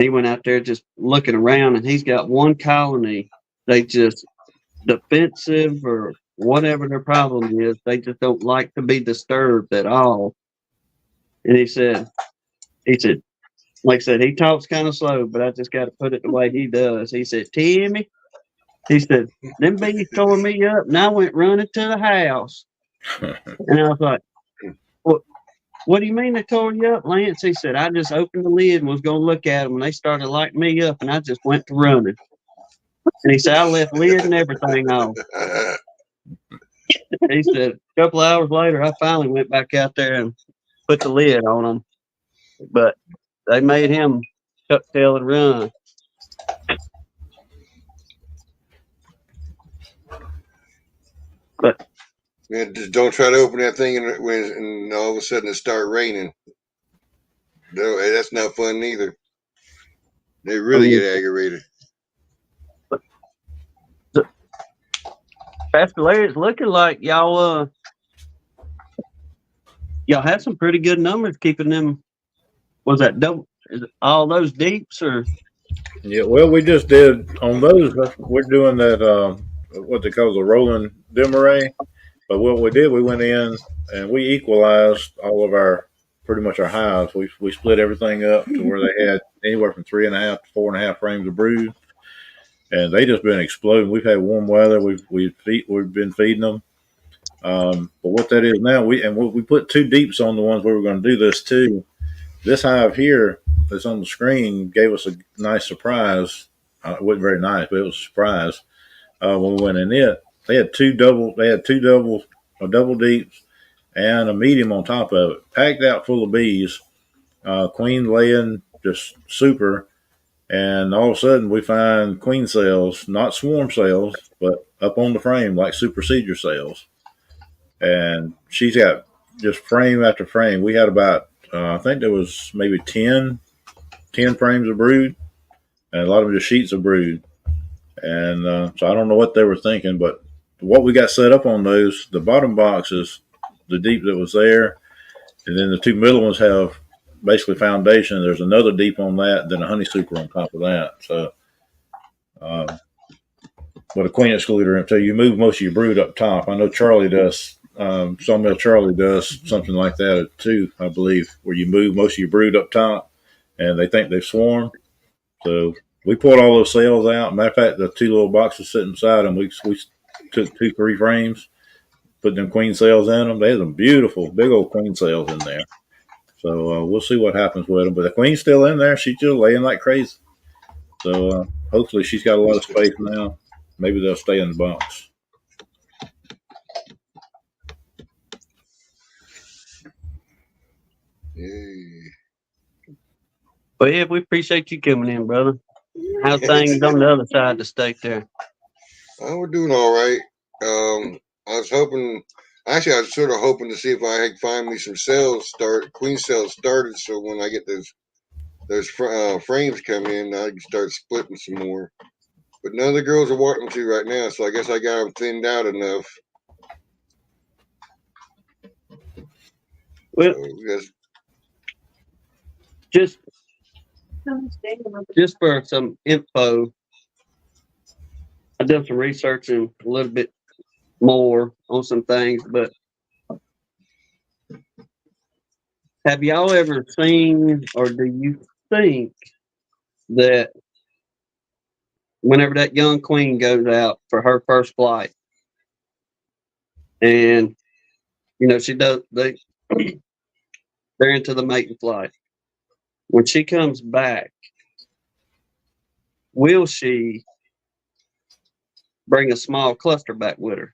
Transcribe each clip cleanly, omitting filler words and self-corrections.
He went out there just looking around, and he's got one colony. They just defensive or whatever their problem is. They just don't like to be disturbed at all. And he said, like I said, he talks kind of slow, but I just got to put it the way he does. He said, Timmy, he said, them bees tore me up, and I went running to the house. And I was like, what do you mean they tore you up, Lance? He said, I just opened the lid and was going to look at them, and they started lighting me up, and I just went to running. And he said, I left lid and everything on. He said, a couple of hours later, I finally went back out there and put the lid on them. But they made him tuck tail and run. But Man, just don't try to open that thing and all of a sudden it start raining. No, that's not fun either. They really get aggravated. Pastor Larry, it's looking like y'all had some pretty good numbers keeping them. Was that double? Is it all those deeps or? Yeah, well, we just did on those. We're doing that what they call the rolling dim array. But what we did, we went in and we equalized all of our pretty much our hives. We split everything up to where they had anywhere from 3.5 to 4.5 frames of brood, and they just been exploding. We've had warm weather. We've been feeding them. But what that is now, we put 2 deeps on the ones we were going to do this too. This hive here that's on the screen gave us a nice surprise. It wasn't very nice, but it was a surprise when we went in it. They had two double deeps and a medium on top of it, packed out full of bees. Queen laying just super, and all of a sudden we find queen cells, not swarm cells, but up on the frame like supersedure cells. And she's got just frame after frame. We had about I think there was maybe 10 frames of brood, and a lot of them just sheets of brood. And so I don't know what they were thinking, but what we got set up on those, the bottom box is the deep that was there, and then the 2 middle ones have basically foundation. There's another deep on that, then a honey super on top of that. So, but a queen excluder until you move most of your brood up top. I know Charlie does. Sawmill Charlie does something like that too, I believe, where you move most of your brood up top, and they think they've swarmed. So we pulled all those cells out. Matter of fact, the 2 little boxes sitting beside them, we took 2-3 frames, put them queen cells in them. They had some beautiful, big old queen cells in there. So we'll see what happens with them. But the queen's still in there. She's still laying like crazy. So hopefully she's got a lot of space now. Maybe they'll stay in the box. Yay. Well, yeah, we appreciate you coming in, brother. How's things on the other side of the state there? Oh, we're doing all right. I was hoping, actually, I was sort of hoping to see if I could find me some queen cells started, so when I get those frames come in, I can start splitting some more. But none of the girls are wanting to right now, so I guess I got them thinned out enough. Well, so just for some info, I done some researching a little bit more on some things, but have y'all ever seen, or do you think that whenever that young queen goes out for her first flight, and they're into the mating flight, when she comes back, will she bring a small cluster back with her?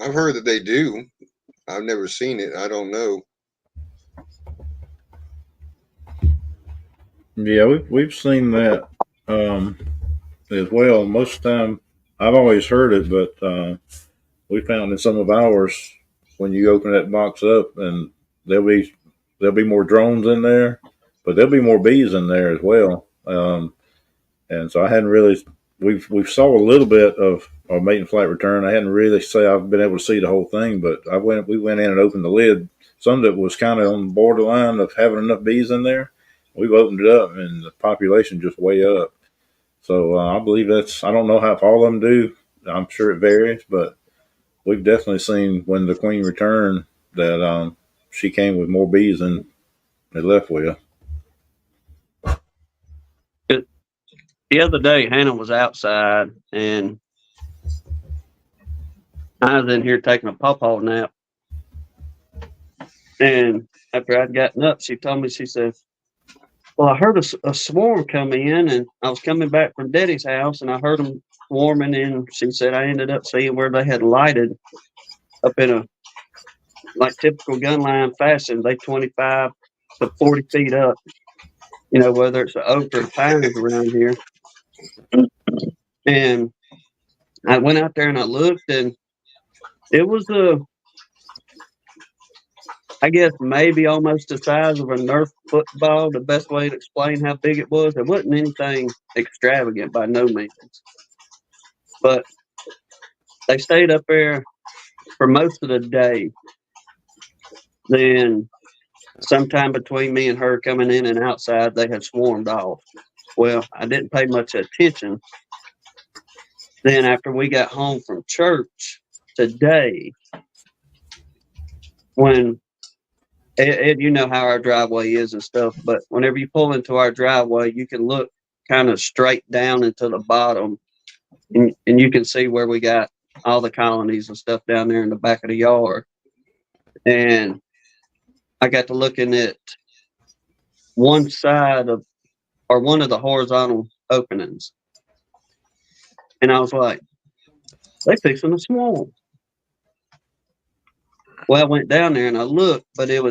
I've heard that they do. I've never seen it. I don't know. Yeah, we've seen that as well. Most of the time, I've always heard it, but we found in some of ours when you open that box up, and there'll be more drones in there, but there'll be more bees in there as well. And so I hadn't really we've saw a little bit of our mating flight return. I hadn't really say I've been able to see the whole thing, but we went in and opened the lid some that was kind of on the borderline of having enough bees in there. We've opened it up, and the population just way up. So I believe that's. I don't know how if all of them do. I'm sure it varies, but we've definitely seen when the queen returned that she came with more bees than they left with. The other day, Hannah was outside, and I was in here taking a pawpaw nap. And after I'd gotten up, she told me, she said, well, I heard a swarm come in, and I was coming back from Daddy's house, and I heard them swarming, and she said I ended up seeing where they had lighted up in a, like typical gun line fashion, they 25 to 40 feet up, whether it's an oak or pines around here. And I went out there and I looked, and it was I guess maybe almost the size of a Nerf football. The best way to explain how big it was. It wasn't anything extravagant by no means, but they stayed up there for most of the day. Then, sometime between me and her coming in and outside, they had swarmed off. Well, I didn't pay much attention. Then, after we got home from church today, when Ed, you know how our driveway is and stuff, but whenever you pull into our driveway, you can look kind of straight down into the bottom, and you can see where we got all the colonies and stuff down there in the back of the yard. And I got to looking at one side of, or one of the horizontal openings, and I was like, they fixing a swarm. Well, I went down there and I looked, but it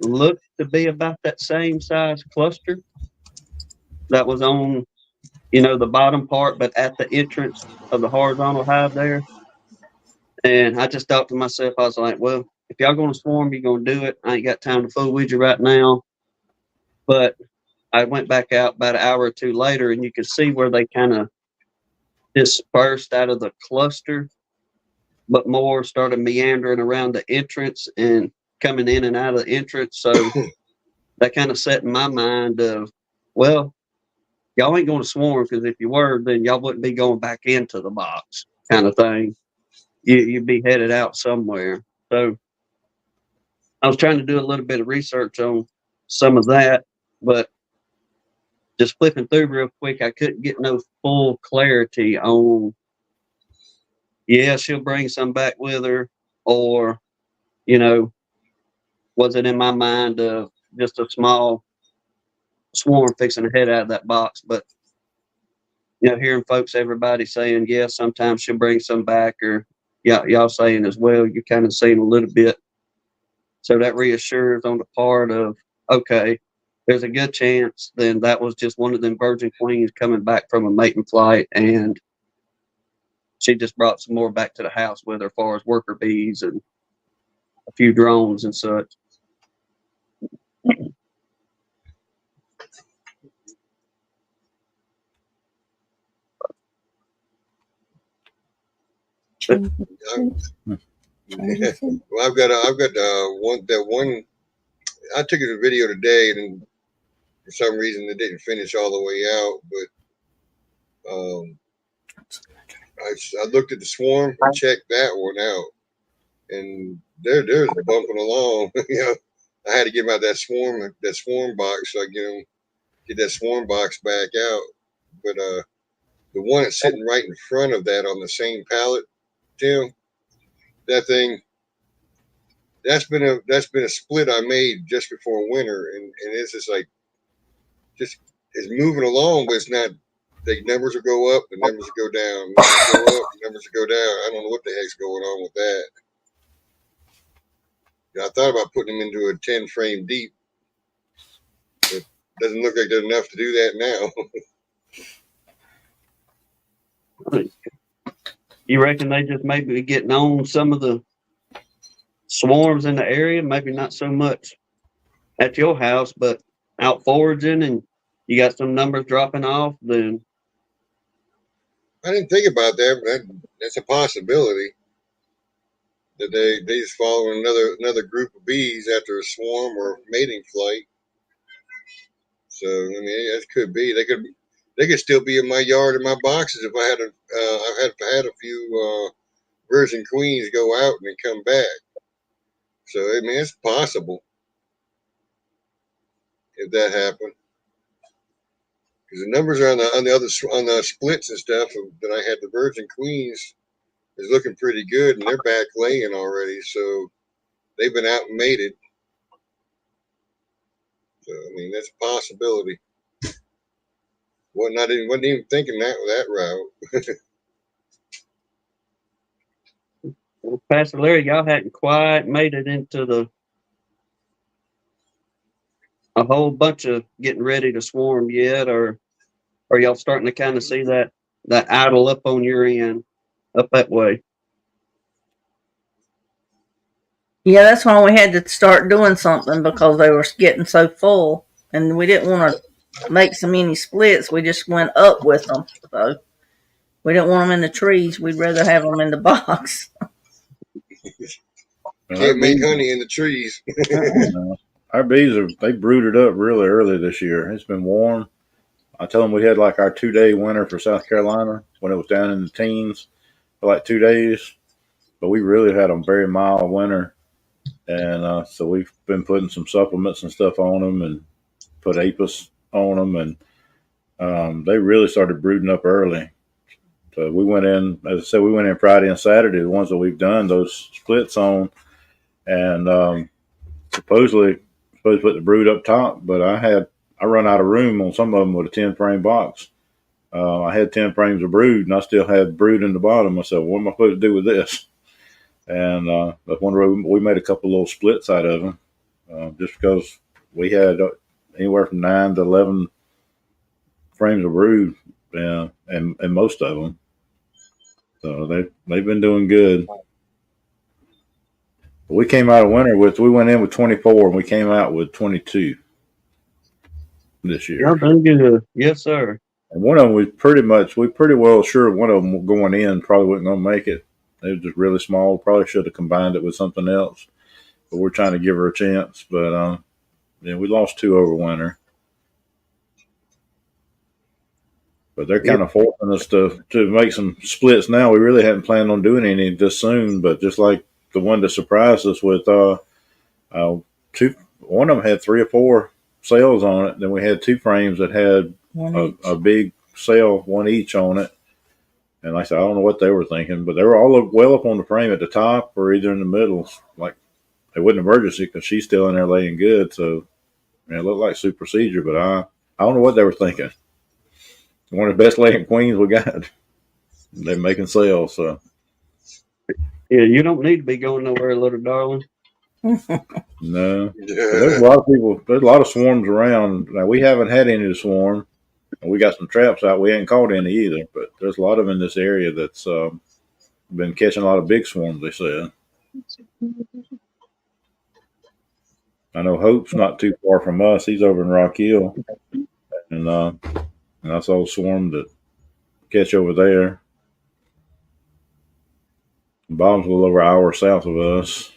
looked to be about that same size cluster that was on, the bottom part, but at the entrance of the horizontal hive there. And I just thought to myself, I was like, well, if y'all going to swarm, you're going to do it. I ain't got time to fool with you right now. But I went back out about an hour or two later, and you could see where they kind of dispersed out of the cluster, but more started meandering around the entrance and coming in and out of the entrance. So that kind of set in my mind of, well, y'all ain't going to swarm, because if you were, then y'all wouldn't be going back into the box, kind of thing. You'd be headed out somewhere. So I was trying to do a little bit of research on some of that, but just flipping through real quick, I couldn't get no full clarity on, yeah, she'll bring some back with her, or, was it in my mind of just a small swarm fixing to head out of that box? But hearing folks, everybody saying, yeah, sometimes she'll bring some back, or y'all saying as well, you're kind of seeing a little bit. So that reassures on the part of, okay, there's a good chance then that was just one of them virgin queens coming back from a mating flight, and she just brought some more back to the house with her as far as worker bees and a few drones and such. Well, I've got one. I took a video today, and for some reason it didn't finish all the way out. But I looked at the swarm and checked that one out, and they're bumping along. I had to get them out that swarm box, so I get that swarm box back out. But the one that's sitting right in front of that on the same pallet, Tim, that thing, that's been a split I made just before winter, and it's just like it's moving along, but it's not. The numbers will go up, the numbers will go down, numbers will go up, the numbers will go down. I don't know what the heck's going on with that. I thought about putting them into a 10 frame deep, but doesn't look like there's enough to do that now. You reckon they just maybe be getting on some of the swarms in the area? Maybe not so much at your house, but out foraging, and you got some numbers dropping off, then I didn't think about that, but that's a possibility. that they just following another group of bees after a swarm or mating flight. So I mean, that could be. They could still be in my yard in my boxes if I had I've had a few virgin queens go out and then come back. So I mean, it's possible if that happened. Because the numbers are on the splits and stuff that I had the virgin queens is looking pretty good, and they're back laying already. So they've been out and mated. So I mean, that's a possibility. Wasn't even thinking that route. Well, Pastor Larry, y'all hadn't quite made it into a whole bunch of getting ready to swarm yet, or are y'all starting to kind of see that idle up on your end, up that way? Yeah, that's why we had to start doing something, because they were getting so full, and we didn't want to make so many splits. We just went up with them. So we didn't want them in the trees. We'd rather have them in the box. Can't make honey in the trees. Our bees they brooded up really early this year. It's been warm. I tell them we had like our 2-day winter for South Carolina when it was down in the teens for like 2 days, but we really had a very mild winter, and so we've been putting some supplements and stuff on them and put apis on them, and they really started brooding up early. So we went in, as I said, we went in Friday and Saturday, the ones that we've done those splits on, and supposed to put the brood up top, but I run out of room on some of them with a 10-frame box. I had 10 frames of brood, and I still had brood in the bottom. I said, what am I supposed to do with this? And that's one reason we made a couple little splits out of them, just because we had anywhere from 9 to 11 frames of brood, and most of them. So they've been doing good. We came out of winter we went in with 24 and we came out with 22 this year. Y'all done good. Yes, sir. And one of them we pretty well sure one of them going in probably wasn't going to make it. They were just really small. Probably should have combined it with something else. But we're trying to give her a chance. But yeah, we lost 2 over winter. But they're kind of forcing us to make some splits now. We really hadn't planned on doing any this soon, but just like the one that surprised us with one of them had 3 or 4 cells on it. Then we had 2 frames that had a big cell, one each on it. And like I said, I don't know what they were thinking, but they were all well up on the frame at the top or either in the middle. Like it wasn't emergency because she's still in there laying good. So it looked like super procedure, but I don't know what they were thinking. One of the best laying queens we got. They're making sales, so. Yeah, you don't need to be going nowhere, little darling. No. Yeah. There's a lot of people. There's a lot of swarms around. Now we haven't had any to swarm. We got some traps out. We ain't caught any either, but there's a lot of them in this area that's been catching a lot of big swarms. They said. I know Hope's not too far from us. He's over in Rock Hill, and I saw a swarm that catch over there. Bob's a little over an hour south of us.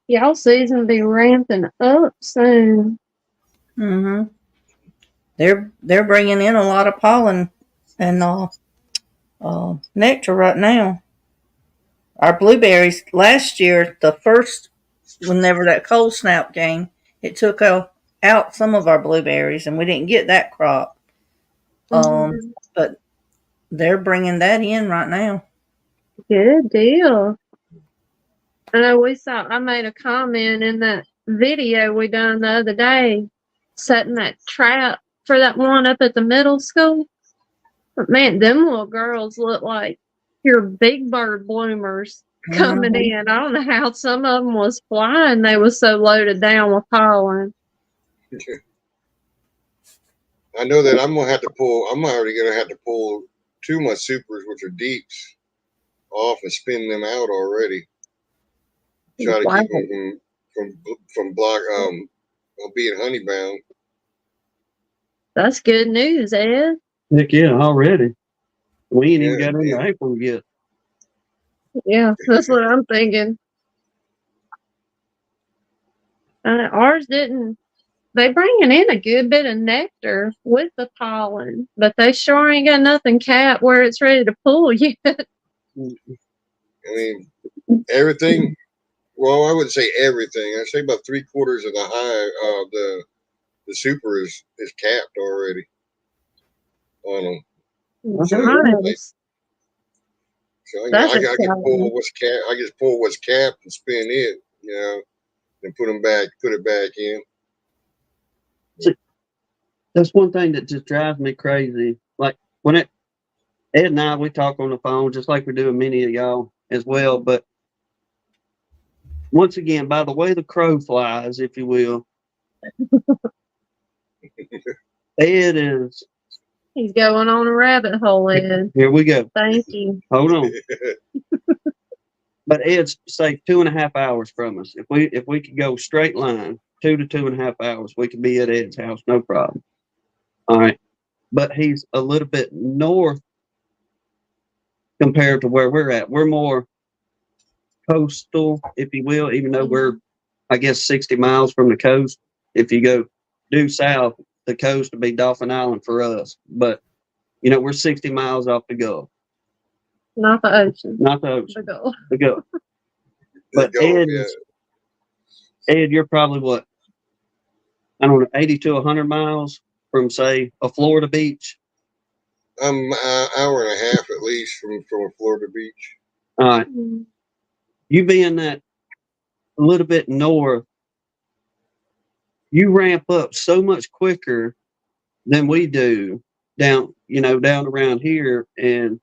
Y'all season be ramping up soon. Mm-hmm. They're bringing in a lot of pollen and nectar right now. Our blueberries last year, whenever that cold snap came, it took out some of our blueberries, and we didn't get that crop. But they're bringing that in right now. Good deal. I know I made a comment in that video we done the other day, setting that trap for that one up at the middle school. But man, them little girls look like your big bird bloomers coming in. I don't know how some of them was flying. They was so loaded down with pollen. I know that I'm already gonna have to pull 2 of my supers, which are deeps, off and spin them out already. Try to keep them from being honey bound. That's good news, Ed. Heck yeah, already. We ain't Yeah, even got into yeah. April yet. Yeah, that's what I'm thinking. Ours didn't. They bringing in a good bit of nectar with the pollen, but they sure ain't got nothing capped where it's ready to pull yet. I mean, everything. Well, I wouldn't say everything. I'd say about 3/4 of the high of the super is capped already on them. So, like, Nice. so That's I can exciting. pull what's cap. I just pull what's capped and spin it. And put it back in. See, that's one thing that just drives me crazy. Like when Ed and I, we talk on the phone just like we do with many of y'all as well. But once again, by the way the crow flies, if you will, Ed is. He's going on a rabbit hole, Ed. Here we go. Thank you. Hold on. But Ed's say 2.5 hours from us. If we could go straight line, 2 to 2.5 hours, we could be at Ed's house, no problem. All right. But he's a little bit north compared to where we're at. We're more coastal, if you will, even though we're, I guess, 60 miles from the coast. If you go due south, the coast would be Dolphin Island for us. But, we're 60 miles off the Gulf. Not the ocean. Not the ocean. The Gulf. The Gulf. But Ed, you're probably what? I don't know, 80 to 100 miles from, say, a Florida beach. I'm an hour and a half at least from a Florida beach. All right. Mm. You being that a little bit north, you ramp up so much quicker than we do down around here. And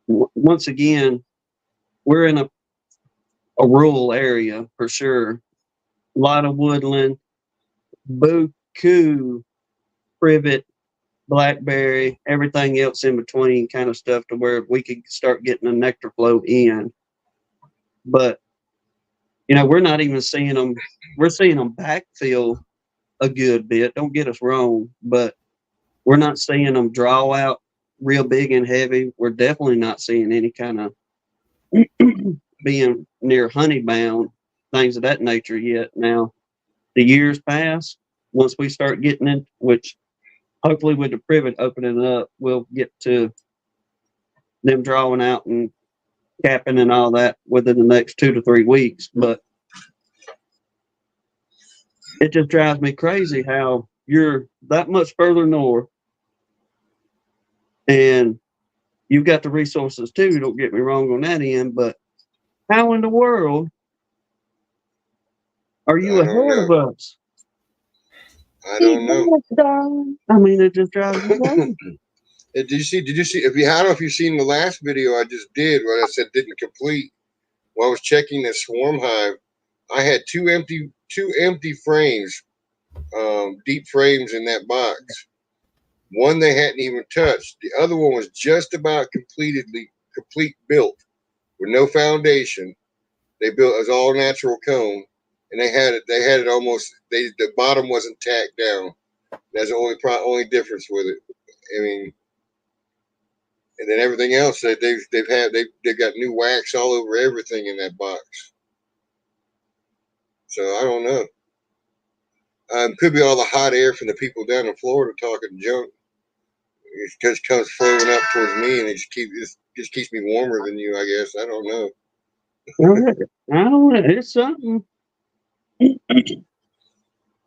once again, we're in a rural area for sure. A lot of woodland, buku, privet, blackberry, everything else in between kind of stuff to where we could start getting a nectar flow in. But, we're not even seeing them. We're seeing them backfill a good bit. Don't get us wrong, but we're not seeing them draw out real big and heavy. We're definitely not seeing any kind of being near honey bound, things of that nature yet. Now, the years pass, once we start getting it, which hopefully with the privet opening up, we'll get to them drawing out and capping and all that within the next 2 to 3 weeks. But it just drives me crazy how you're that much further north and you've got the resources too. Don't get me wrong on that end, but how in the world are you I don't ahead of know. us? I don't know. I mean, it just drives me crazy. Did you see? I don't know if you've seen the last video I just did, where I said didn't complete. While I was checking the swarm hive, I had two empty frames, deep frames in that box. One they hadn't even touched. The other one was just about complete built with no foundation. They built it was all natural cone, and they had it almost. The bottom wasn't tacked down. That's the only difference with it. I mean, and then everything else that they've got new wax all over everything in that box. So I don't know. Could be all the hot air from the people down in Florida talking junk. It just comes flowing up towards me, and it just keeps me warmer than you. I guess I don't know. I don't know. It's something.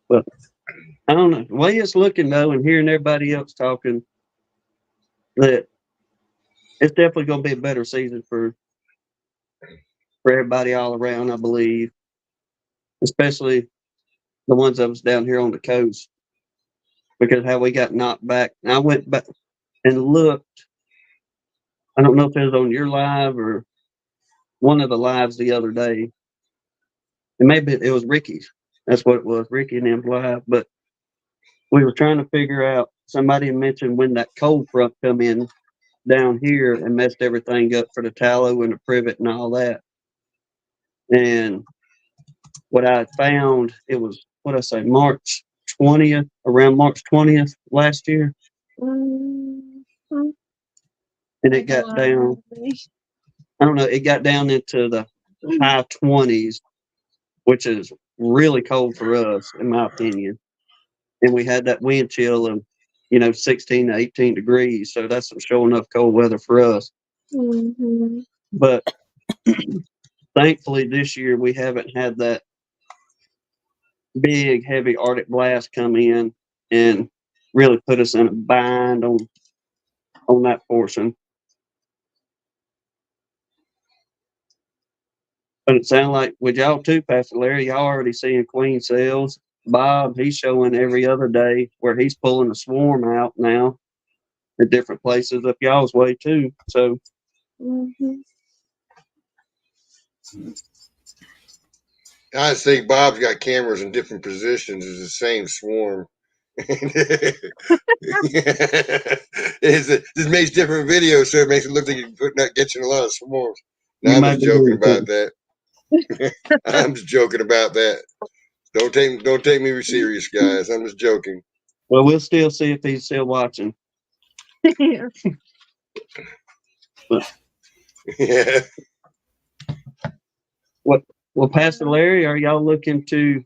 But I don't know. The way it's looking though, and hearing everybody else talking, that it's definitely going to be a better season for everybody all around. I believe, especially the ones of us down here on the coast, because how we got knocked back. And I went back and looked. I don't know if it was on your live or one of the lives the other day. And maybe it was Ricky's. That's what it was, Ricky and him live. But we were trying to figure out. Somebody mentioned when that cold front come in down here and messed everything up for the tallow and the privet and all that. And what I found, it was what I say, March 20th, around March 20th last year. Mm. and it got down. I don't know. It got down into the high 20s, which is really cold for us, in my opinion. And we had that wind chill of, 16 to 18 degrees. So that's some sure enough cold weather for us. Mm-hmm. But thankfully, this year we haven't had that big, heavy Arctic blast come in and really put us in a bind on that portion. But it sounded like with y'all too, Pastor Larry, y'all already seeing queen cells. Bob, he's showing every other day where he's pulling a swarm out now at different places up y'all's way too. So Mm-hmm. I think Bob's got cameras in different positions. It's the same swarm. This makes different videos, so it makes it look like you're not catching a lot of swarms. No, you I'm might just be joking doing about something. that. I'm just joking about that. Don't take me serious, guys. I'm just joking. Well, we'll still see if he's still watching. Yeah. But Yeah. well, Pastor Larry, are y'all looking to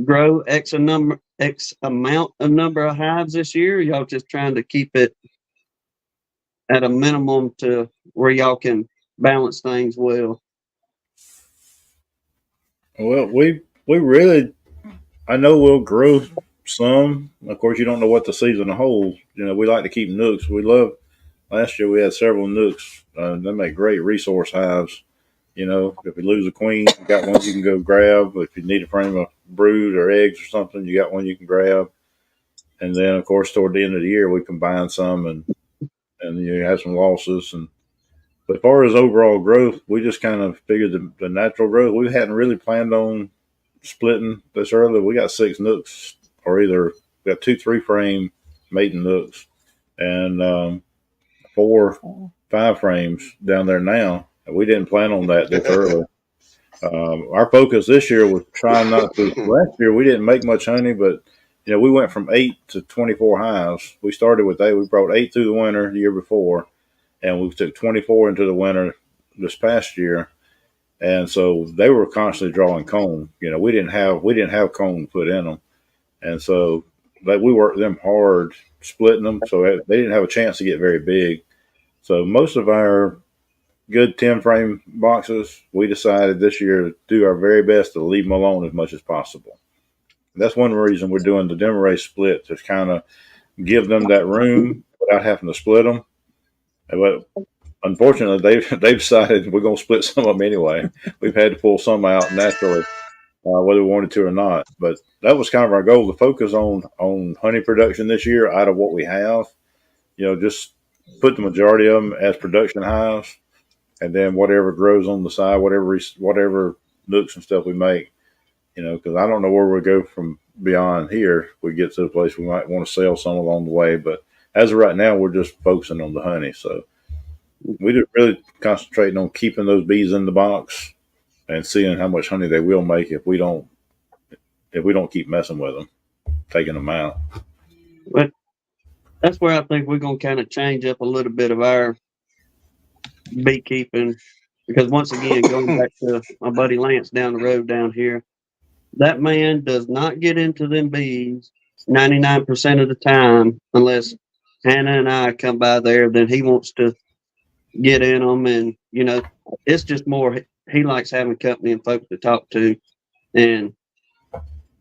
grow X amount of number of hives this year? Or y'all just trying to keep it at a minimum to where y'all can balance things well? Well, we really, I know we'll grow some. Of course, you don't know what the season holds. We like to keep nooks. We love. Last year we had several nooks. They make great resource hives. If you lose a queen, you got one you can go grab. If you need to frame a brood or eggs or something, you got one you can grab. And then, of course, toward the end of the year, we combine some and you have some losses. But as far as overall growth, we just kind of figured the natural growth. We hadn't really planned on splitting this early. We got 6 nooks, or either we got 2 3-frame mating nooks and 4 5-frames down there now. We didn't plan on that this early. Our focus this year was trying not to. Last year we didn't make much honey, but we went from 8 to 24 hives. We started with 8. We brought 8 through the winter the year before, and we took 24 into the winter this past year. And so they were constantly drawing comb. We didn't have comb put in them, and so we worked them hard splitting them, so they didn't have a chance to get very big. So most of our good 10-frame boxes, we decided this year to do our very best to leave them alone as much as possible. That's one reason we're doing the demo race split, to kind of give them that room without having to split them. But unfortunately, they've decided we're going to split some of them anyway. We've had to pull some out naturally, whether we wanted to or not. But that was kind of our goal, to focus on honey production this year out of what we have. Just put the majority of them as production hives, and then whatever grows on the side, whatever nooks and stuff we make, because I don't know where we'll go from beyond here. If we get to a place we might want to sell some along the way, but as of right now, we're just focusing on the honey. So we just really concentrating on keeping those bees in the box and seeing how much honey they will make if we don't keep messing with them, taking them out. But that's where I think we're going to kind of change up a little bit of our beekeeping, because once again, going back to my buddy Lance down the road down here, that man does not get into them bees 99% of the time unless Hannah and I come by there. Then he wants to get in them, and it's just more. He likes having company and folks to talk to, and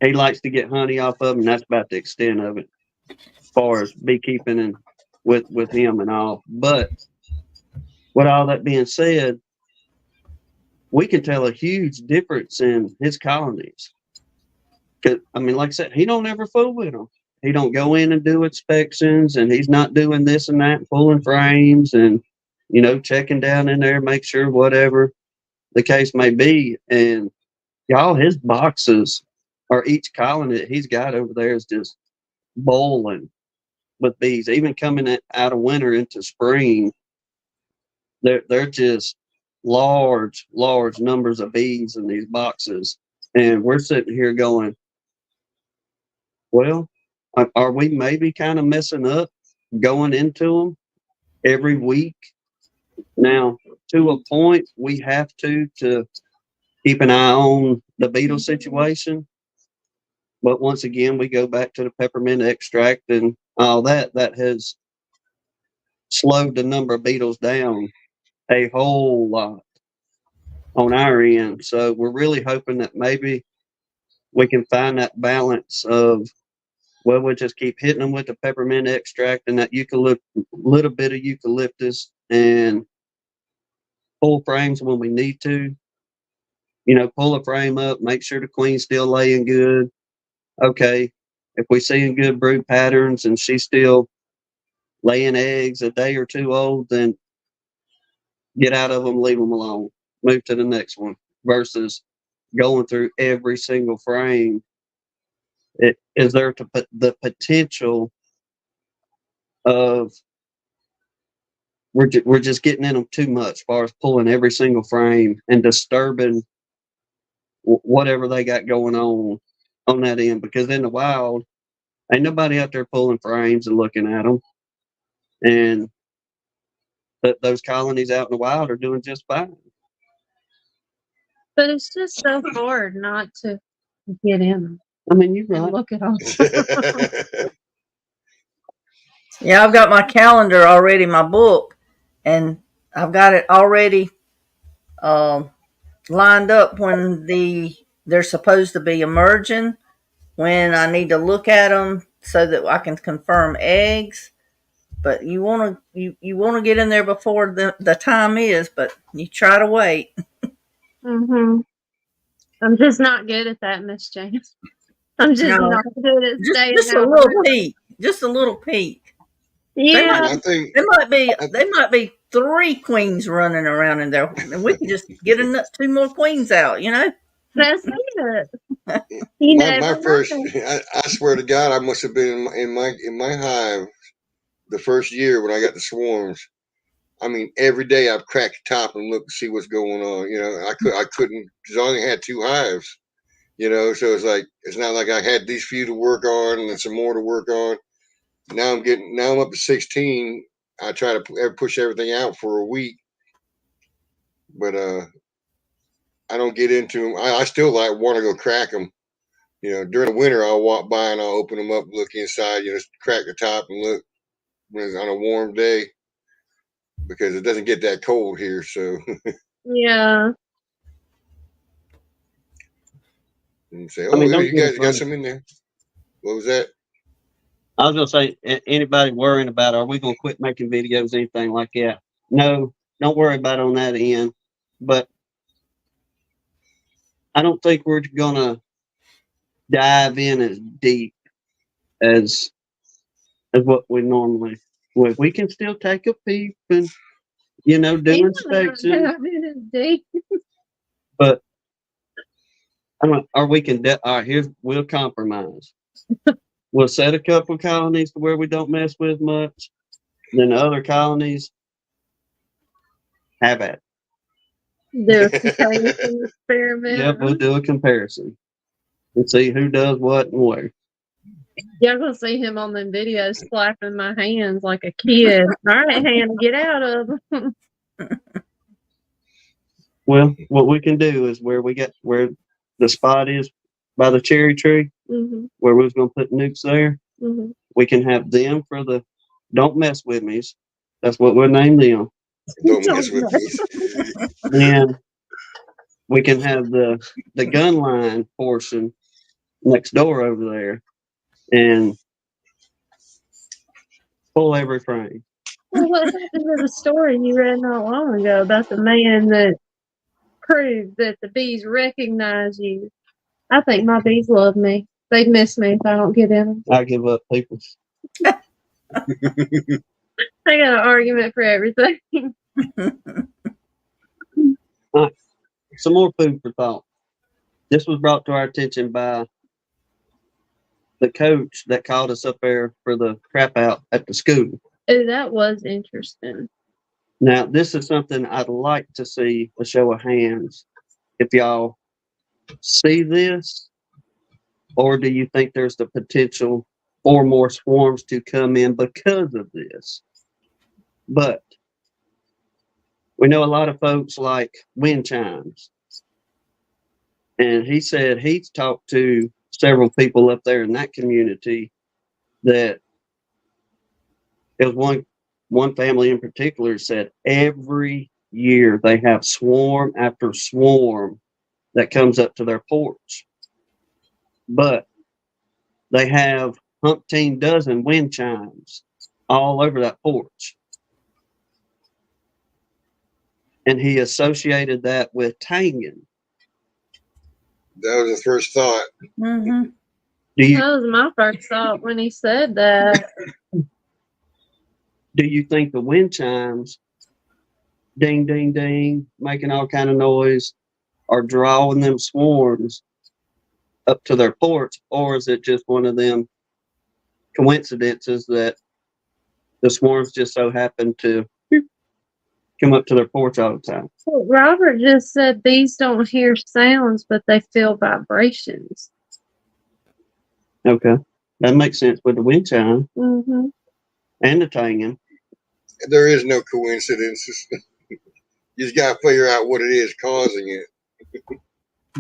he likes to get honey off of them. And that's about the extent of it, as far as beekeeping and with him and all. But with all that being said, we can tell a huge difference in his colonies. Cause like I said, he don't ever fool with them. He don't go in and do inspections, and he's not doing this and that, pulling frames and checking down in there, make sure whatever the case may be. And y'all, his boxes, or each colony that he's got over there, is just bowling with bees. Even coming out of winter into spring, they're just large numbers of bees in these boxes. And we're sitting here going, well, are we maybe kind of messing up going into them every week. Now, to a point, we have to keep an eye on the beetle situation. But once again, we go back to the peppermint extract and all that. That has slowed the number of beetles down a whole lot on our end. So we're really hoping that maybe we can find that balance of, well, we'll just keep hitting them with the peppermint extract and that little bit of eucalyptus, and pull frames when we need to. Pull a frame up, make sure the queen's still laying good. Okay, if we seeing good brood patterns and she's still laying eggs a day or two old, then get out of them, leave them alone, move to the next one, versus going through every single frame. Is there the potential of we're just getting in them too much as far as pulling every single frame and disturbing whatever they got going on that end, because in the wild ain't nobody out there pulling frames and looking at them, and those colonies out in the wild are doing just fine. But it's just so hard not to get in them. I mean, you're And right. look at them. Yeah, I've got my calendar already, my book, and I've got it already lined up when they're supposed to be emerging, when I need to look at them so that I can confirm eggs. But you want to get in there before the time is, but you try to wait. I'm just not good at that, Miss James. I'm just No, not good at staying just a out. little peek. Just a little peek. Yeah. I think They might be 3 queens running around in there, and we can just get 2 more queens out. That's it. my first. I swear to God, I must have been in my hive the first year when I got the swarms. I mean, every day I've cracked the top and looked to see what's going on. I couldn't, because I only had 2 hives. So it's not like I had these few to work on and then some more to work on. Now I'm up to 16. I try to push everything out for a week, but I don't get into them. I still want to go crack them. During the winter, I'll walk by and I'll open them up, look inside, crack the top and look when it's on a warm day, because it doesn't get that cold here. So Yeah. and say, I mean, yeah, don't you get guys it got wrong. some in there. What was that? I was gonna say, anybody worrying about, are we gonna quit making videos, anything like that? No, don't worry about it on that end. But I don't think we're gonna dive in as deep as what we normally would. We can still take a peep and do inspection, but or we can. All right, we'll compromise. We'll set a couple colonies to where we don't mess with much. Then the other colonies, have at it. Do a comparison experiment. Yep, we'll do a comparison and see who does what and where. Y'all gonna see him on them videos slapping my hands like a kid. All right, Hannah, get out of them. Well, what we can do is where the spot is by the cherry tree, where we was gonna put nukes there. We can have them for the don't mess with me's. That's what we'll name them. Don't mess with me. Then we can have the gun line portion next door over there and pull every frame. Well, what happened to the story you read not long ago about the man that proved that the bees recognize you? I think my bees love me. They'd miss me if I don't get in them. I give up, people. I got an argument for everything. All right. Some more food for thought. This was brought to our attention by the coach that called us up there for the crap out at the school. Oh, that was interesting. Now, this is something I'd like to see a show of hands. If y'all see this, or do you think there's the potential 4 more swarms to come in because of this. But we know a lot of folks like wind chimes. And he said he's talked to several people up there in that community that it was one family in particular said every year they have swarm after swarm that comes up to their porch. But they have umpteen dozen wind chimes all over that porch. And he associated that with tanging. That was the first thought. Mm-hmm. That was my first thought when he said that. Do you think the wind chimes, ding, ding, ding, making all kind of noise, are drawing them swarms up to their porch, or is it just one of them coincidences that the swarms just so happen to come up to their porch all the time? Well, Robert just said bees don't hear sounds, but they feel vibrations. Okay, that makes sense with the wind chime Mm-hmm. and the tanging. There is no coincidences. You just got to figure out what it is causing it.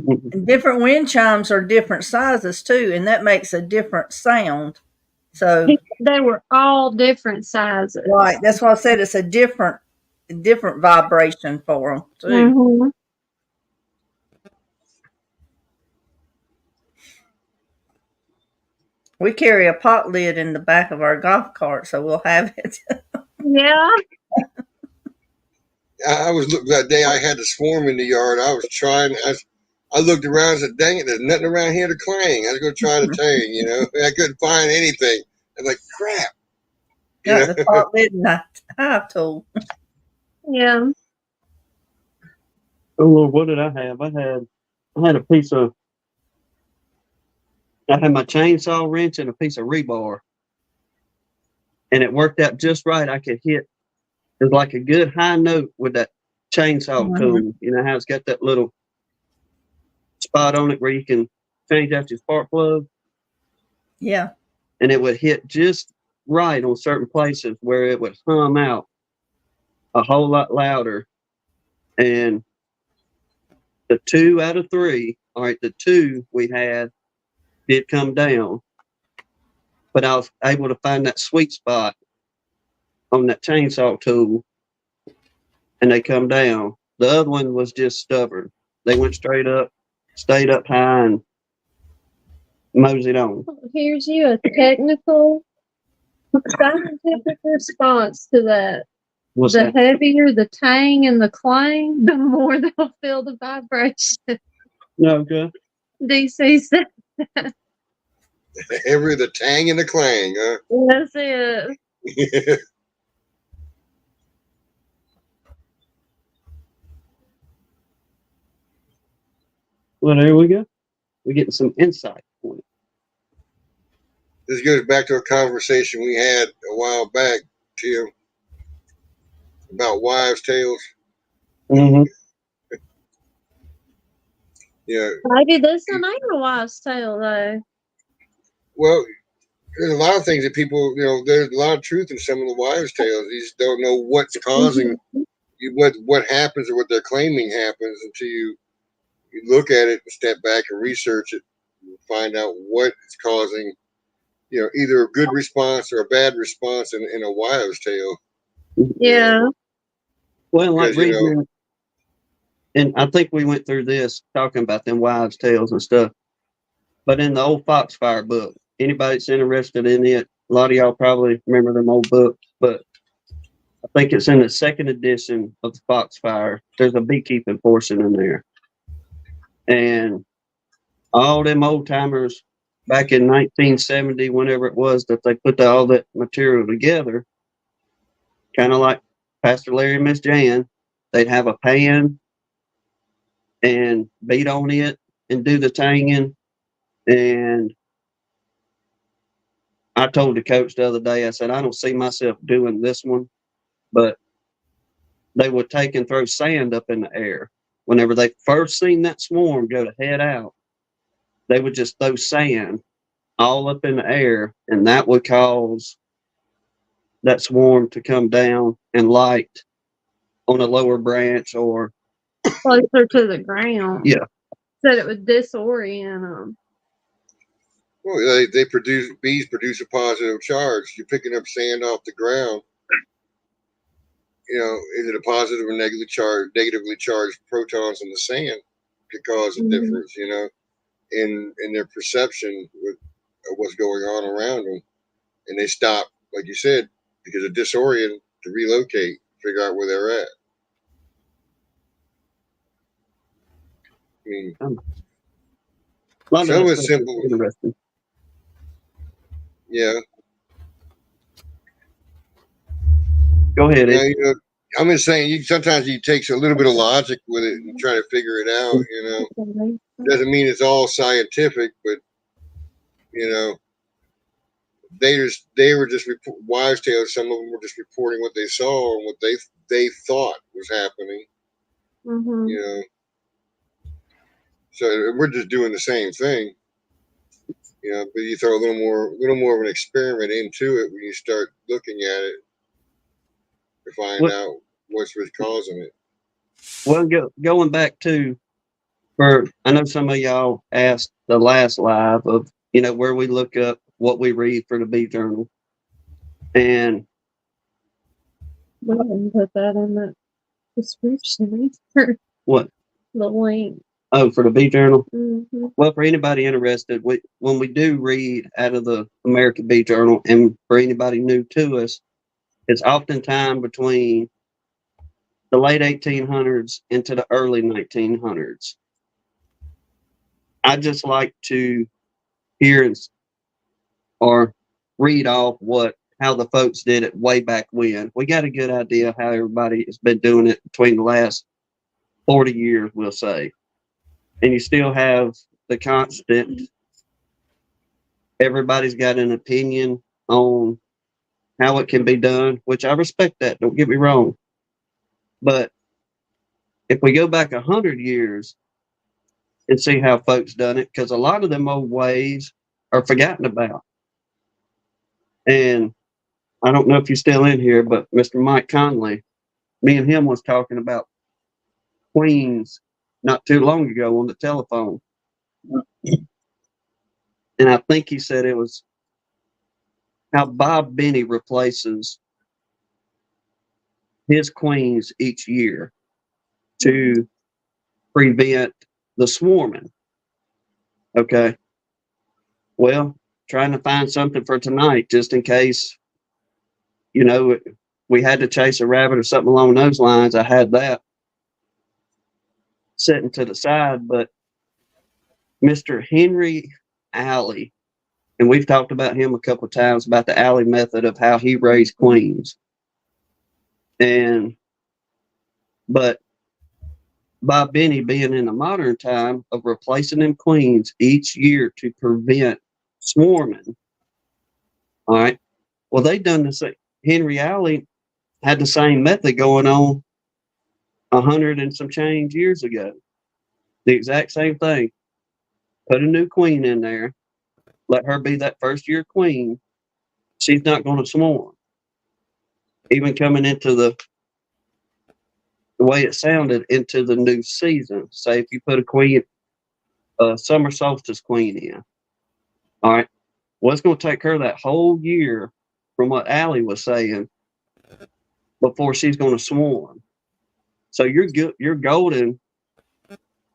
And different wind chimes are different sizes too, and that makes a different sound. So, They were all different sizes. right, that's why I said it's a different vibration for them too. Mm-hmm. We carry a pot lid in the back of our golf cart, so we'll have it. Yeah. I was looking that day. I had the swarm in the yard. I was trying. I looked around and said, "Dang it! There's nothing around here to clang." I was going to try to tang. I couldn't find anything. I'm like, "Crap!" Got the pot lid and a hive tool. Yeah. Oh Lord, what did I have? I had a piece of. I had my chainsaw wrench and a piece of rebar, and it worked out just right. I could hit. It was like a good high note with that chainsaw tool. You know how it's got that little spot on it where you can change out your spark plug? Yeah. And it would hit just right on certain places where it would hum out a whole lot louder. And the 2 out of 3, all right, the 2 we had did come down, but I was able to find that sweet spot on that chainsaw tool, and they come down. The other one was just stubborn. They went straight up, stayed up high, and moseyed on. Here's you a technical scientific response to that. What's The that? heavier the tang and the clang, the more they'll feel the vibration. No, good. DC said Every the tang and the clang, huh? that's it. Well, there we go. We're getting some insight on it. This goes back to a conversation we had a while back, Tim, about wives' tales. Mm-hmm. Yeah. Maybe this one ain't a wives' tale though. Well, there's a lot of things that people, there's a lot of truth in some of the wives' tales. You just don't know what's causing what happens or what they're claiming happens until you look at it and step back and research it and find out what is causing, either a good response or a bad response in a wives' tale. Yeah. Well, like Because, reading, and I think we went through this talking about them wives' tales and stuff. But in the old Foxfire book, anybody that's interested in it, a lot of y'all probably remember them old books, but I think it's in the 2nd edition of the Foxfire. There's a beekeeping portion in there. And all them old timers back in 1970, whenever it was that they put all that material together, kind of like Pastor Larry and Miss Jan, they'd have a pan and beat on it and do the tanging. And I told the coach the other day, I said, I don't see myself doing this one, but they would take and throw sand up in the air. Whenever they first seen that swarm go to head out, they would just throw sand all up in the air, and that would cause that swarm to come down and light on a lower branch or closer to the ground. Yeah. Said it would disorient them. Well, bees produce a positive charge. You're picking up sand off the ground. Is it a positive or negatively charged protons in the sand could cause a difference, in their perception of what's going on around them. And they stop, like you said, because of disorient, to relocate, figure out where they're at. I mean, some of it's simple. Interesting. Yeah. Go ahead. I'm just saying, sometimes it takes a little bit of logic with it and try to figure it out. Doesn't mean it's all scientific, but they were just wives' tales. Some of them were just reporting what they saw and what they thought was happening. Mm-hmm. So we're just doing the same thing. But you throw a little more of an experiment into it when you start looking at it to find out what's causing it. Well, going back to, I know some of y'all asked the last live of, where we look up what we read for the Bee Journal. And I didn't put that in the description. What? The link. Oh, for the Bee Journal? Mm-hmm. Well, for anybody interested, when we do read out of the American Bee Journal, and for anybody new to us, it's oftentimes between the late 1800s into the early 1900s. I just like to hear or read off how the folks did it way back when. We got a good idea of how everybody has been doing it between the last 40 years, we'll say. And you still have the constant, everybody's got an opinion on how it can be done, which I respect that, don't get me wrong. But if we go back 100 years and see how folks done it, because a lot of them old ways are forgotten about. And I don't know if you're still in here, but Mr. Mike Conley, me and him was talking about queens not too long ago on the telephone. And I think he said it was how Bob Benny replaces his queens each year to prevent the swarming. Okay. Well, trying to find something for tonight just in case, we had to chase a rabbit or something along those lines. I had that sitting to the side, but Mr. Henry Alley, and we've talked about him a couple of times about the Alley method of how he raised queens. But Bob Benny being in the modern time of replacing them queens each year to prevent swarming. All right. Well, they done the same. Henry Alley had the same method going on 100 and some change years ago. The exact same thing. Put a new queen in there. Let her be that first year queen. She's not going to swarm. Even coming into the way it sounded into the new season. Say if you put a summer solstice queen in. All right. Well, it's going to take her that whole year from what Allie was saying before she's going to swarm. So you're golden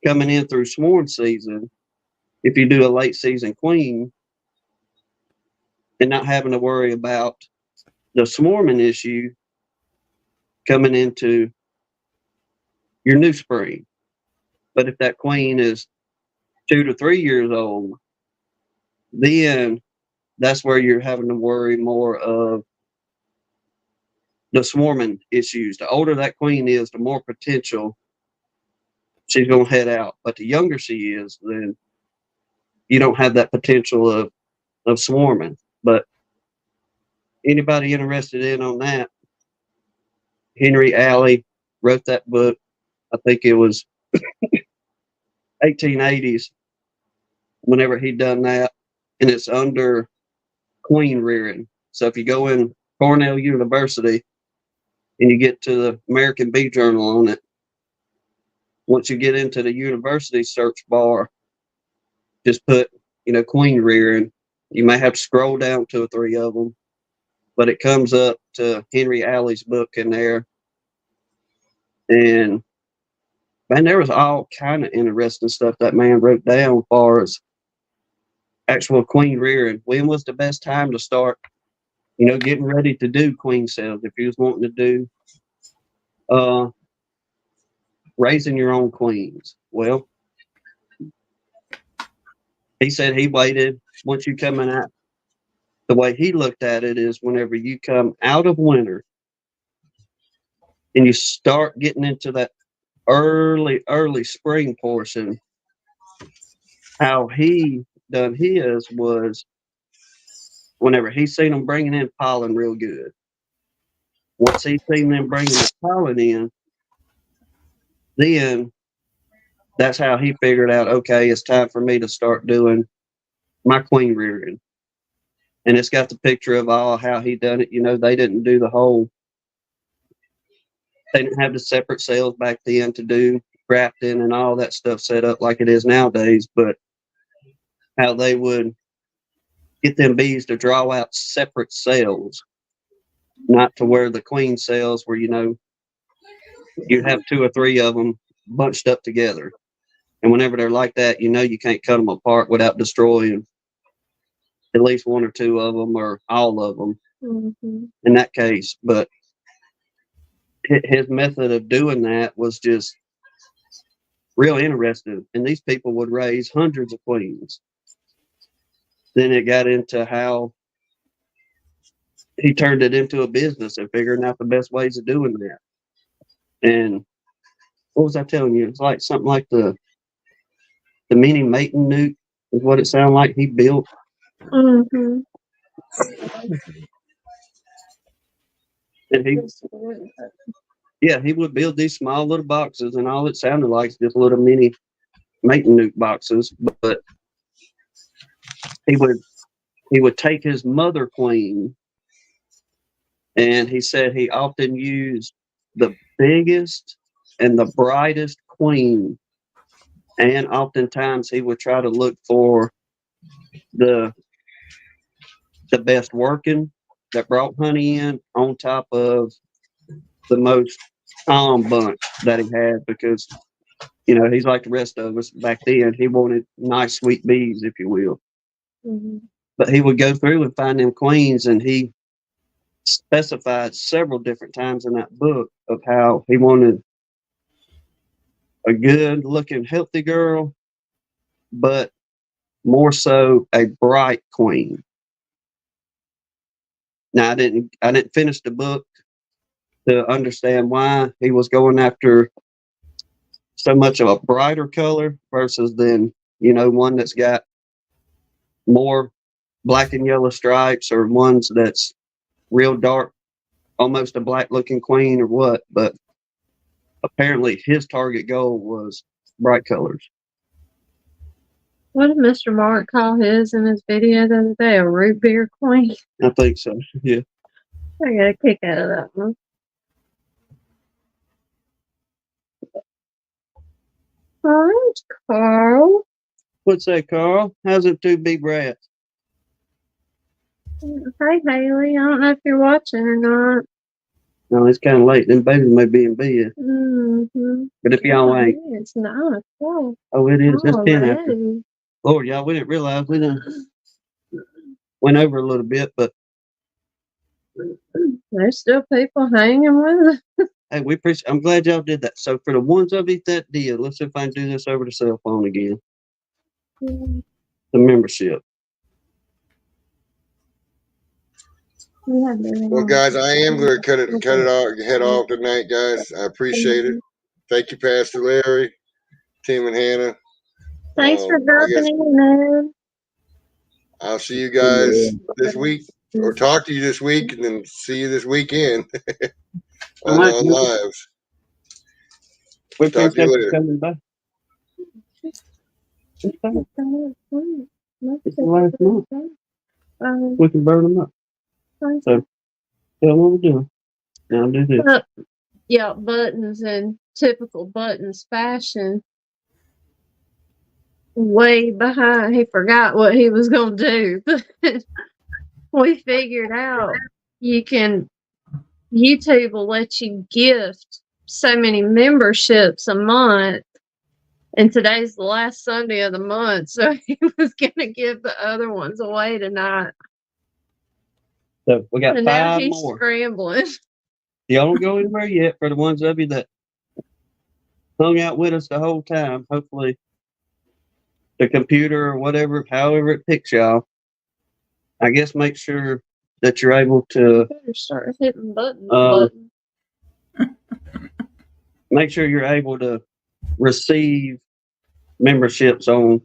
coming in through swarm season if you do a late season queen and not having to worry about the swarming issue coming into your new spring. But if that queen is 2 to 3 years old, then that's where you're having to worry more of the swarming issues. The older that queen is, the more potential she's going to head out. But the younger she is, then you don't have that potential of swarming. But anybody interested in on that, Henry Alley wrote that book. I think it was 1880s whenever he done that. and it's under queen rearing. So if you go in Cornell University and you get to the American Bee Journal on it, once you get into the university search bar, just put, queen rearing. You may have to scroll down 2 or 3 of them, but it comes up to Henry Alley's book in there. And man, there was all kind of interesting stuff that man wrote down as far as actual queen rearing. When was the best time to start, getting ready to do queen cells if you was wanting to do raising your own queens? Well, he said he waited once you coming out. The way he looked at it is whenever you come out of winter and you start getting into that early spring portion, how he done his was whenever he seen them bringing in pollen real good. Once he seen them bringing the pollen in, then that's how he figured out, okay, it's time for me to start doing my queen rearing. And it's got the picture of all how he done it. They didn't do they didn't have the separate cells back then to do grafting and all that stuff set up like it is nowadays, but how they would get them bees to draw out separate cells, not to where the queen cells where, you have 2 or 3 of them bunched up together. And whenever they're like that, you can't cut them apart without destroying at least 1 or 2 of them or all of them in that case. But his method of doing that was just real interesting. And these people would raise hundreds of queens. Then it got into how he turned it into a business and figuring out the best ways of doing that. And what was I telling you? It's like something like the mini mating newt is what it sounded like he built. Mm-hmm. And he would build these small little boxes, and all it sounded like is just little mini mating newt boxes. But he would take his mother queen, and he said he often used the biggest and the brightest queen, and oftentimes he would try to look for the best working that brought honey in on top of the most calm bunch that he had, because he's like the rest of us back then. He wanted nice sweet bees, if you will. But he would go through and find them queens, and he specified several different times in that book of how he wanted a good looking healthy girl, but more so a bright queen. Now I didn't finish the book to understand why he was going after so much of a brighter color versus then one that's got more black and yellow stripes, or ones that's real dark, almost a black looking queen or what. But apparently his target goal was bright colors. What did Mr. Mark call his in his video the other day? A root beer queen? I think so, yeah. I got a kick out of that one. All right, Carl. What's that, Carl? How's it to be brats? Hey, Haley. I don't know if you're watching or not. No, it's kind of late. Them babies may be in bed. But if y'all ain't. It's 9 o'clock. Oh, it is. It's 10 after. Already. Lord, y'all, we didn't realize we done went over a little bit, but There's still people hanging with us. hey, we appreciate. I'm glad y'all did that. So for the ones of you that did, let's see if I can do this over the cell phone again. The membership. Well, guys, I am going to cut it off, head off tonight, guys. I appreciate it. Thank you, Pastor Larry, Tim and Hanna. Thanks for dropping in, man. I'll see you guys this week, or talk to you this week, and then see you this weekend on lives. We Talk to you later. coming back. It's the last month. We can burn them up. So tell them what we're doing. Now do this. Yeah, buttons in typical buttons fashion. Way behind. He forgot what he was going to do. But we figured out YouTube will let you gift so many memberships a month. And today's the last Sunday of the month. So he was going to give the other ones away tonight. So we got And now 5 he's more. scrambling. Y'all don't go anywhere yet. For the ones of you that hung out with us the whole time, hopefully the computer or whatever, however it picks y'all, I guess make sure that you're able to Better start hitting buttons. make sure you're able to receive memberships on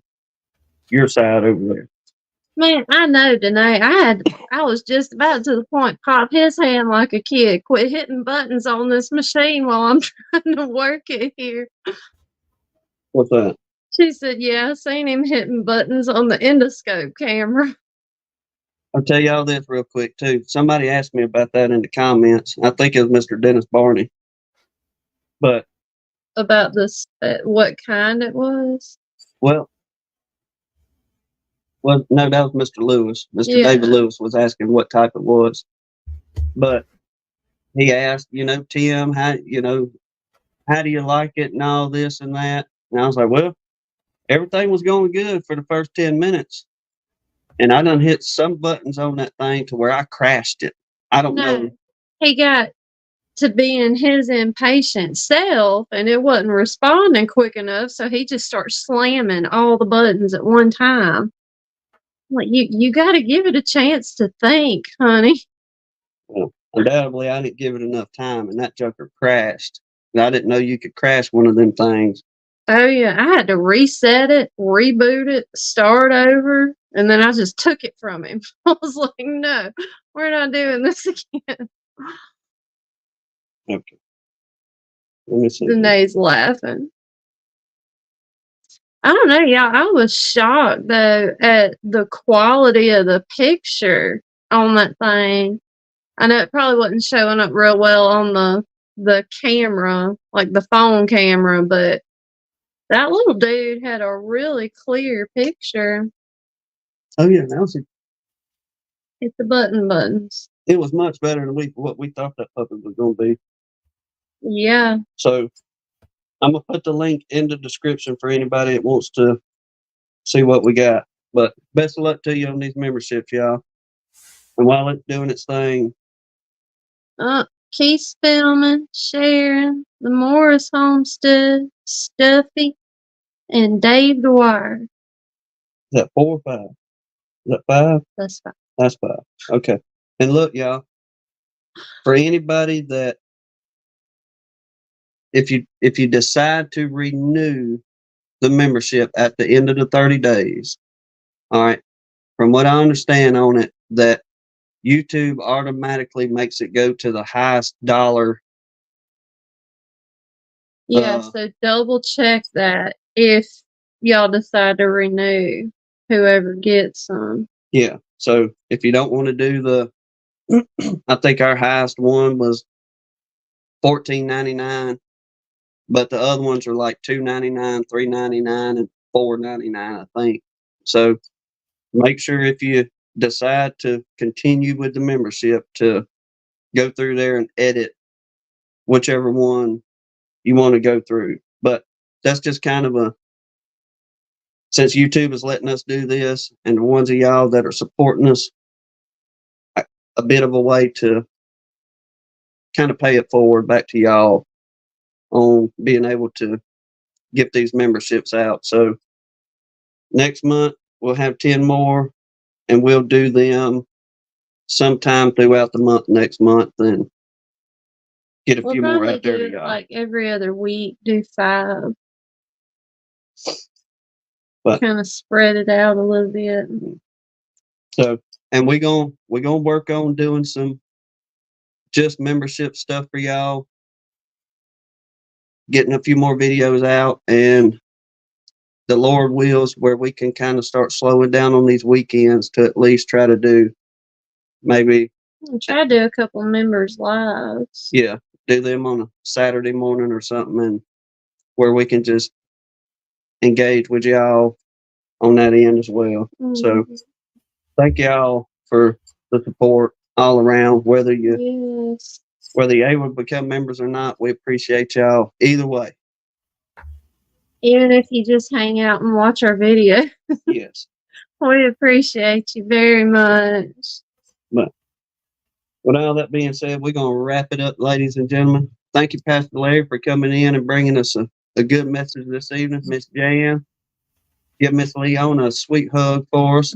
your side over there. Man, I know, Danae. I was just about to the point pop his hand like a kid. Quit hitting buttons on this machine while I'm trying to work it here. What's that? She said, yeah, I seen him hitting buttons on the endoscope camera. I'll tell y'all this real quick too. Somebody asked me about that in the comments. I think it was Mr. Dennis Barney. But About this, what kind it was? well, no, that was Mr. Lewis. Mr. Yeah. David Lewis was asking what type it was. But he asked, Tim, how do you like it and all this and that? And I was like, well, everything was going good for the first 10 minutes. And I done hit some buttons on that thing to where I crashed it. I don't know. He got to being his impatient self and it wasn't responding quick enough. So he just starts slamming all the buttons at one time. Like, you got to give it a chance to think, honey. Well, undoubtedly, I didn't give it enough time, and that joker crashed. And I didn't know you could crash one of them things. Oh, yeah. I had to reset it, reboot it, start over, and then I just took it from him. I was like, no, we're not doing this again. Okay. Let me see. Danae's laughing. I don't know, y'all. I was shocked, though, at the quality of the picture on that thing. I know it probably wasn't showing up real well on the camera, like the phone camera, but that little dude had a really clear picture. Oh, yeah. That was Hit the buttons. it was much better than what we thought that puppy was going to be. Yeah. So I'm going to put the link in the description for anybody that wants to see what we got. But best of luck to you on these memberships, y'all. And while it's doing its thing. Keith's filming, sharing, the Morris Homestead, Stuffy, and Dave Dwyer. Is that 4 or 5? Is that 5? That's 5. That's 5. Okay. And look, y'all, for anybody that if you decide to renew the membership at the end of the 30 days, all right, from what I understand on it, that YouTube automatically makes it go to the highest dollar. Yeah, so double check that if y'all decide to renew, whoever gets some. Yeah. So if you don't want to do I think our highest one was $14.99, but the other ones are like $2.99, $3.99, and $4.99, I think. So make sure if you decide to continue with the membership to go through there and edit whichever one you want to go through. But that's just kind of since YouTube is letting us do this, and the ones of y'all that are supporting us, a bit of a way to kind of pay it forward back to y'all on being able to get these memberships out. So next month we'll have 10 more, and we'll do them sometime throughout the month next month and get a few more out there to y'all. Like every other week, do 5. But kind of spread it out a little bit. So, and we're gonna work on doing some just membership stuff for y'all, getting a few more videos out, and the Lord wills, where we can kind of start slowing down on these weekends to at least try to do maybe, Try to do a couple members' lives. yeah, do them on a Saturday morning or something, and where we can just engage with y'all on that end as well. So thank y'all for the support all around, whether you're able to become members or not. We appreciate y'all either way. Even if you just hang out and watch our video, Yes. we appreciate you very much. But with all that being said, we're going to wrap it up, ladies and gentlemen. Thank you, Pastor Larry, for coming in and bringing us a good message this evening. Miss Jan, give Miss Leona a sweet hug for us.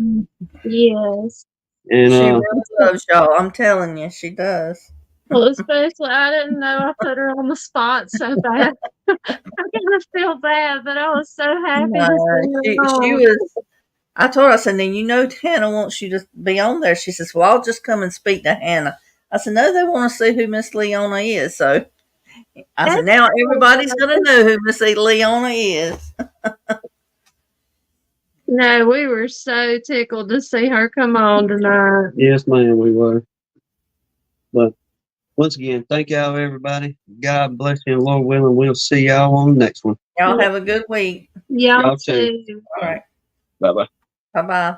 Yes. And She really loves y'all. I'm telling you, she does. Well, especially, I didn't know I put her on the spot so bad. I kind of feel bad, but I was so happy to see her She on. was. I told her, I said, then you know Hannah wants you to be on there. She says, well, I'll just come and speak to Hannah. I said, no, they want to see who Miss Leona is. So I said, now everybody's going to know who Miss Leona is. No, we were so tickled to see her come on tonight. yes, ma'am, we were. But once again, thank y'all, everybody. God bless you, and Lord willing, we'll see y'all on the next one. Y'all have a good week. Y'all Y'all too. too. All right. Bye-bye. Bye-bye.